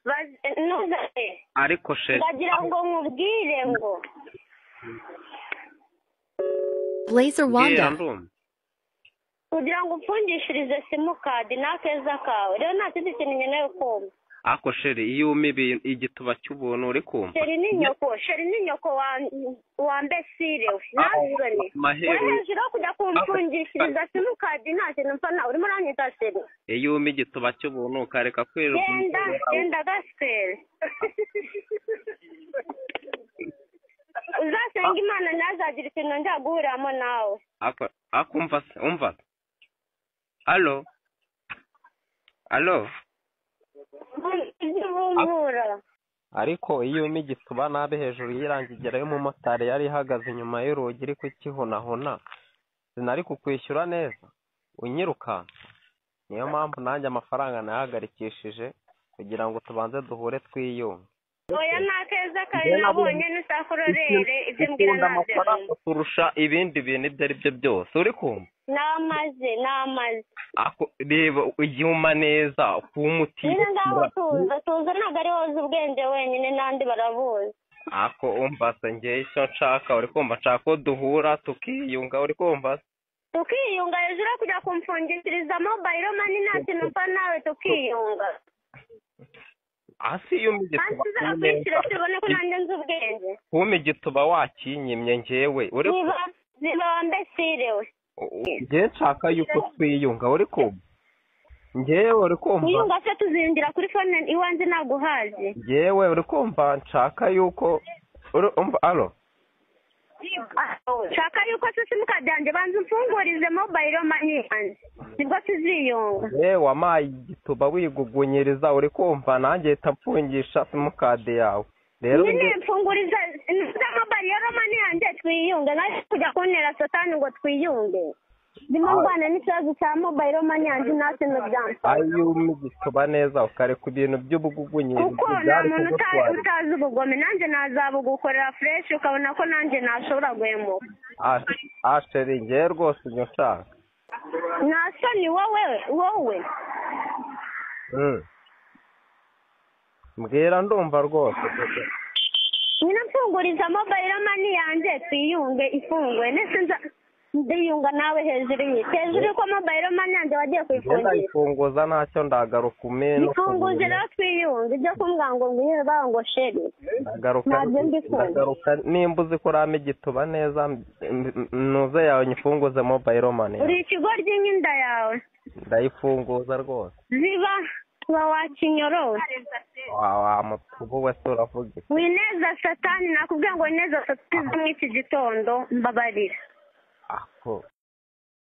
ntuzane ariko sheri ndagira ngo nkubwire ngo Blazer mbwira Wanda. ndumva kugira ngo upfungishirize simukadi ni akeza kawe rero nta kindi kintu nkeneye kumva ako sheri iyo umpa igituba cy'ubuntu uri kumva sheri ni nyoko wa mbesire we nazane we hejuru yo kujya kumfungishiriza simukadi nta kintu mpfa nawe urimo uranyita sheri iyo umpa igituba cy'ubuntu ukareka kwirirwa genda gaswere uzasenga imana ntazagira ikintu njya guhuriramo nawe akumva se umva alo ariko iyo umpa igituba nabe hejuru y'irangigera y'umumotari yari ihagaze inyuma y'urugi iri kukihunahuna sinari kukwishyura neza unyirukanka niyo mpamvu nanjye amafaranga nayahagarikishije kugira ngo tubanze duhure twiyunge oya nta keza kari nabonye n'usakurorere ibyo mbwira amafaranga kurusha ibindi bintu ibyo ari byo byose uri kumva namaze reba igihuma neza kuba umuti nyine ngaho tuza ntabwo ari woza ubwenge wenyine n'andi barabuzi ako umva se ngewe icyo nshaka uri kumva nshaka ko duhura tukiyunga uri kumva se tukiyunga hejuru yo kujya kumfungishiriza mobayiro mani nta kintu mpfa nawe tukiyunga hasi iyo umigituba tubone ko nanjye nzi ubwenge kuba igituba wakinyimye ngewe uri ziba wambesire we ngewe nshaka yuko twiyunga uri kumva ngewe uri kumva twiyunga se tuzinjira kuri fone iwanjye ntabwo uhazi ngewe uri kumva nshaka yuko umva alo nshaka yuko se simukadi yanjye banza umfungurize mobayiro mani yanjye nibwo tuziyunga yewe wamaye igituba wigugunyiriza uri kumva nanjye hita mfungisha simukadi yawe rero nyine mfunguriza mobayiro mani yanjye twiyunge nawe kujya kuntera satani ngo twiyunge ndimo ndwana n'ikibazo cya mobayiro mani yanjye nta kintu byamfasha iyo umigituba neza ukareka ibintu by'ubugugunyiriza kuko nta muntu utazi ubugome nanjye nazabugukorera fureshi ukabona ko nanjye ntashobora guhemuka asheri ngewe rwose ujya ushaka nta soni wowe mbwira ndumva rwose nyine mfunguriza mobayiro mani yanjye twiyunge ifunguye ndetse ndiyunga nawe hejuru y'uko mobayiro mani yanjye wagiye kuyifungisha ndayifunguza ntacyo ndagaruka umena ifunguze rero twiyunge ibyo kumbwira ngo ngwino baho ngo sheri ndagaruka nimba uzi ko urama igituba neza ntuze yawe nyifunguze mobayiro mani uri ikigo ry'inkinda yawe ndayifunguza rwose ziba wakinyorose wamutubu wese uravuga wineza satani nakubwira ngo wineza satani zo muri iki gitondo mbabarira ako